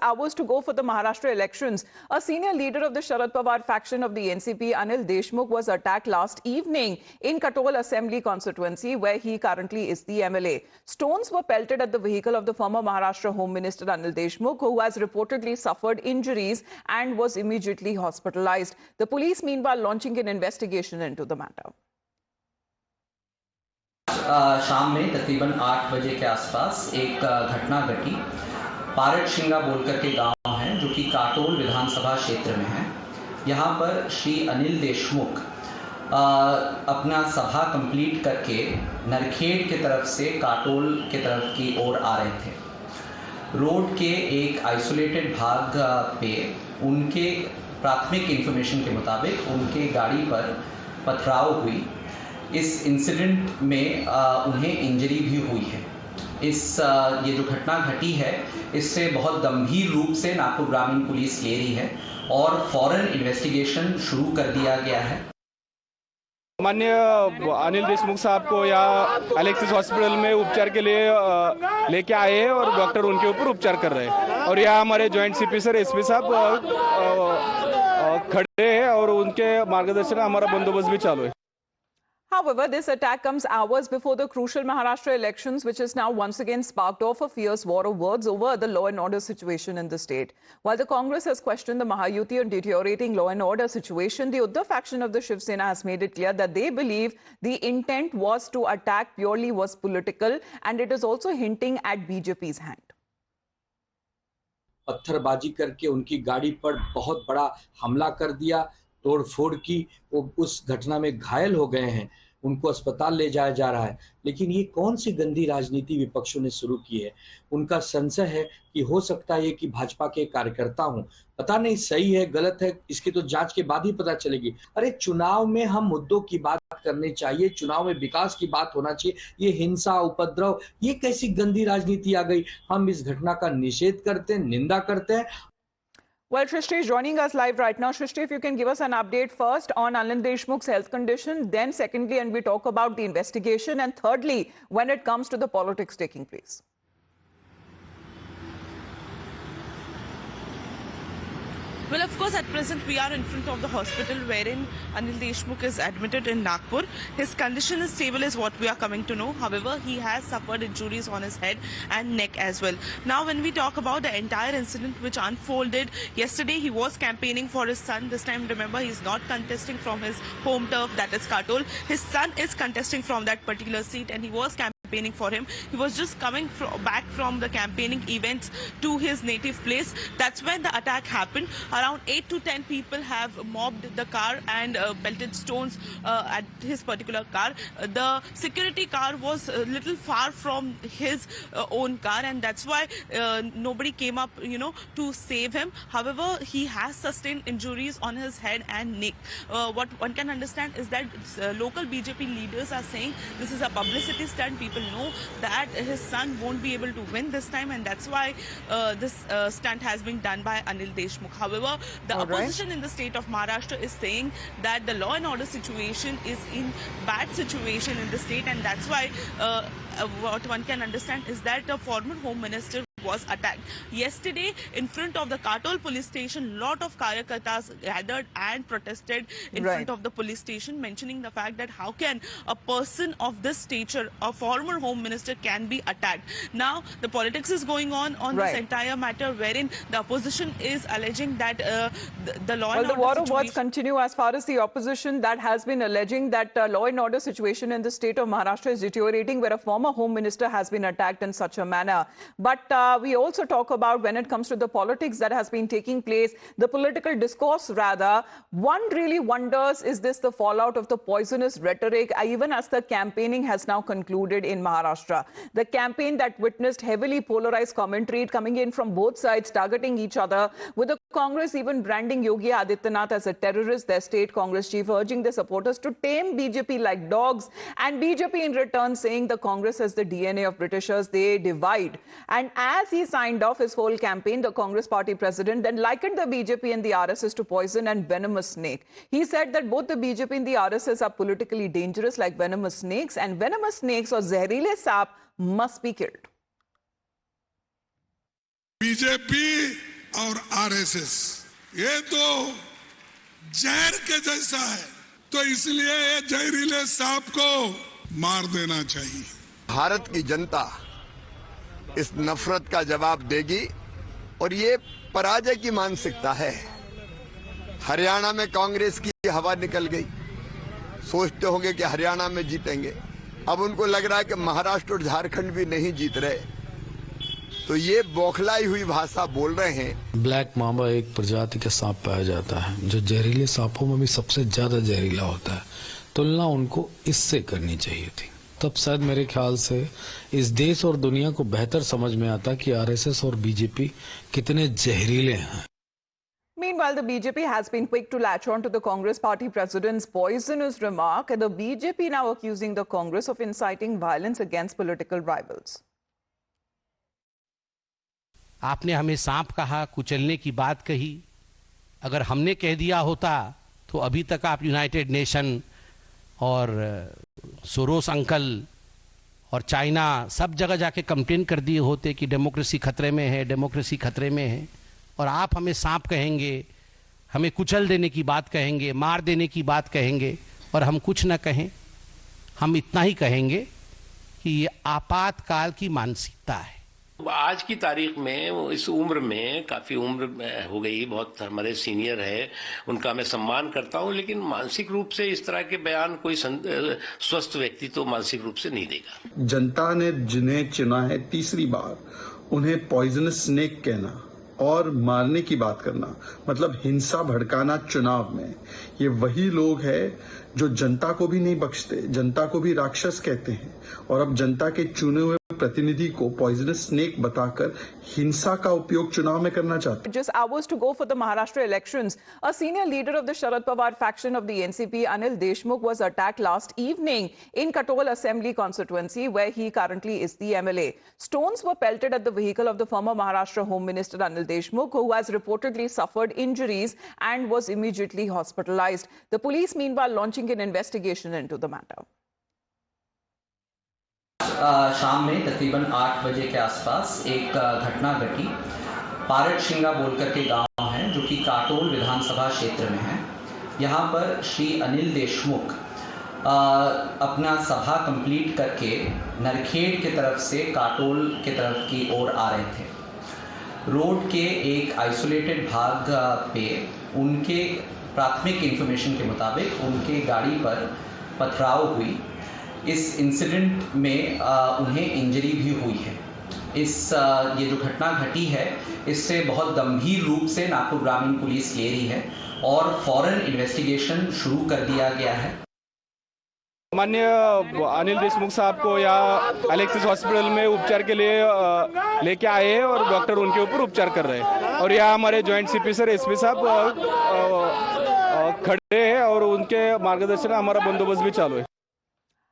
Hours to go for the Maharashtra elections. A senior leader of the Sharad Pawar faction of the NCP, Anil Deshmukh, was attacked last evening in Katol Assembly constituency, where he currently is the MLA. Stones were pelted at the vehicle of the former Maharashtra Home Minister Anil Deshmukh, who has reportedly suffered injuries and was immediately hospitalized. The police, meanwhile, launching an investigation into the matter. शाम में तकरीबन 8 बजे के आसपास एक घटना घटी। Part शिंगा बोलकर के गांव है जो कि काटोल विधानसभा क्षेत्र में है। यहाँ पर श्री अनिल देशमुख अपना सभा कंप्लीट करके नरखेड़ की तरफ से काटोल की तरफ की ओर आ रहे थे। रोड के एक आइसोलेटेड भाग पे उनके प्राथमिक इंफॉर्मेशन के मुताबिक उनके गाड़ी पर पथराव हुई। इस इंसिडेंट में उन्हें इंजरी भी हुई है। ये जो घटना घटी है इससे बहुत गंभीर रूप से नागपुर ग्रामीण पुलिस ले रही है और फौरन इन्वेस्टिगेशन शुरू कर दिया गया है। माननीय अनिल देशमुख साहब को यहाँ अलेक्सिस हॉस्पिटल में उपचार के लिए लेके आए हैं और डॉक्टर उनके ऊपर उपचार कर रहे हैं और यहाँ हमारे जॉइंट सीपी सर एसपी साहब खड़े हैं और उनके मार्गदर्शन में हमारा बंदोबस्त भी चालू है। However, this attack comes hours before the crucial Maharashtra elections, which is now once again sparked off a fierce war of words over the law and order situation in the state. While the Congress has questioned the Mahayuti on deteriorating law and order situation, the Uddhav faction of the Shiv Sena has made it clear that they believe the intent was to attack purely was political, and it is also hinting at BJP's hand. पत्थरबाजी करके उनकी गाड़ी पर बहुत बड़ा हमला कर दिया, तोड़फोड़ की। वो उस घटना में घायल हो गए हैं, उनको अस्पताल ले जाया जा रहा है। लेकिन ये कौन सी गंदी राजनीति विपक्षों ने शुरू की है? उनका संशय है कि हो सकता है कि भाजपा के कार्यकर्ता हूं। पता नहीं सही है गलत है, इसकी तो जांच के बाद ही पता चलेगी। अरे चुनाव में हम मुद्दों की बात करनी चाहिए, चुनाव में विकास की बात होना चाहिए। ये हिंसा, उपद्रव, ये कैसी गंदी राजनीति आ गई? हम इस घटना का निषेध करते हैं, निंदा करते हैं। Well, Shrishti is joining us live right now. Shrishti, if you can give us an update first on Anil Deshmukh's health condition, then secondly, and we talk about the investigation, and thirdly, when it comes to the politics taking place. Well, of course, at present we are in front of the hospital wherein Anil Deshmukh is admitted in Nagpur. His condition is stable is what we are coming to know. However, he has suffered injuries on his head and neck as well. Now, when we talk about the entire incident which unfolded yesterday, he was campaigning for his son. This time, remember, he's not contesting from his home turf, that is Katol. His son is contesting from that particular seat and he was campaigning for him. He was just coming back from the campaigning events to his native place. That's when the attack happened. Around 8 to 10 people have mobbed the car and pelted stones at his particular car. The security car was a little far from his own car, and that's why nobody came up, to save him. However, he has sustained injuries on his head and neck. What one can understand is that local BJP leaders are saying this is a publicity stunt. People know that his son won't be able to win this time, and that's why this stunt has been done by Anil Deshmukh. However, the opposition in the state of Maharashtra is saying that the law and order situation is in bad situation in the state, and that's why what one can understand is that the former home minister was attacked. Yesterday, in front of the Katol police station, lot of Karyakartas gathered and protested in front of the police station, mentioning the fact that how can a person of this stature, a former home minister, can be attacked. Now, the politics is going on this entire matter, wherein the opposition is alleging that the law and order the war of words continue as far as the opposition that has been alleging that law and order situation in the state of Maharashtra is deteriorating, where a former home minister has been attacked in such a manner. But we also talk about when it comes to the politics that has been taking place, the political discourse rather. One really wonders, is this the fallout of the poisonous rhetoric, even as the campaigning has now concluded in Maharashtra? The campaign that witnessed heavily polarized commentary coming in from both sides, targeting each other, with the Congress even branding Yogi Adityanath as a terrorist, their state Congress chief urging their supporters to tame BJP like dogs, and BJP in return saying the Congress has the DNA of Britishers, they divide. And as he signed off his whole campaign, the Congress party president then likened the BJP and the RSS to poison and venomous snake. He said that both the BJP and the RSS are politically dangerous like venomous snakes, and venomous snakes or zehreele saap must be killed. BJP और RSS ये तो जहर के जैसा है, तो इसलिए ये जहरीले सांप को मार देना चाहिए। भारत की जनता इस नफरत का जवाब देगी और ये पराजय की मानसिकता है। हरियाणा में कांग्रेस की हवा निकल गई, सोचते होंगे कि हरियाणा में जीतेंगे, अब उनको लग रहा है कि महाराष्ट्र और झारखंड भी नहीं जीत रहे, तो ये बौखलाई हुई भाषा बोल रहे हैं। ब्लैक मामा एक प्रजाति का सांप पाया जाता है जो जहरीले सांपों में भी सबसे ज्यादा जहरीला होता है। तुलना उनको इससे करनी चाहिए थी, तब शायद मेरे ख्याल से इस देश और दुनिया को बेहतर समझ में आता कि आरएसएस और बीजेपी कितने जहरीले हैं। Meanwhile, the BJP has been quick to latch on to the Congress party president's poisonous remark, and the BJP now accusing the Congress of inciting violence against political rivals. आपने हमें सांप कहा, कुचलने की बात कही। अगर हमने कह दिया होता तो अभी तक आप यूनाइटेड नेशन और सोरोस अंकल और चाइना सब जगह जाके कंप्लेन कर दिए होते कि डेमोक्रेसी खतरे में है, डेमोक्रेसी खतरे में है। और आप हमें सांप कहेंगे, हमें कुचल देने की बात कहेंगे, मार देने की बात कहेंगे, और हम कुछ न कहें। हम इतना ही कहेंगे कि ये आपातकाल की मानसिकता है। आज की तारीख में इस उम्र में काफी उम्र हो गई, बहुत हमारे सीनियर है, उनका मैं सम्मान करता हूं, लेकिन मानसिक रूप से इस तरह के बयान कोई स्वस्थ व्यक्ति तो मानसिक रूप से नहीं देगा। जनता ने जिन्हें चुना है तीसरी बार, उन्हें पॉइजनस स्नेक कहना और मारने की बात करना, मतलब हिंसा भड़काना चुनाव में, ये वही लोग हैं जो जनता को भी नहीं बख्शते, जनता को भी राक्षस कहते हैं, और अब जनता के चुने हुए प्रतिनिधि को पॉइजनस स्नेक बताकर हिंसा का उपयोग चुनाव में करना चाहते हैं। Just hours to go for the Maharashtra elections, a senior leader of the Sharad Pawar faction of the NCP, Anil Deshmukh, was attacked last evening in Katol Assembly constituency, where he currently is the MLA. Stones were pelted at the vehicle of the former Maharashtra Home Minister Anil Deshmukh, who has reportedly suffered injuries and was immediately hospitalized. The police, meanwhile, launching an investigation into the matter. शाम में तकरीबन 8 बजे के आसपास एक घटना घटी। Part शिंगा बोलकर के गांव है जो कि काटोल विधानसभा क्षेत्र में है। यहाँ पर श्री अनिल देशमुख अपना सभा कंप्लीट करके नरखेड़ की तरफ से काटोल की तरफ की ओर आ रहे थे। रोड के एक आइसोलेटेड भाग पे उनके प्राथमिक इंफॉर्मेशन के मुताबिक उनके गाड़ी पर पथराव हुई। इस इंसिडेंट में उन्हें इंजरी भी हुई है। ये जो घटना घटी है, इससे बहुत गंभीर रूप से नागपुर ग्रामीण पुलिस ले रही है और फौरन इन्वेस्टिगेशन शुरू कर दिया गया है। माननीय अनिल देशमुख साहब को यहाँ एलेक्सिस हॉस्पिटल में उपचार के लिए लेके आए हैं और डॉक्टर उनके ऊपर उपचार कर रहे हैं, और यहाँ हमारे जॉइंट सीपी सर एसपी साहब खड़े हैं और उनके मार्गदर्शन में हमारा बंदोबस्त भी चालू है।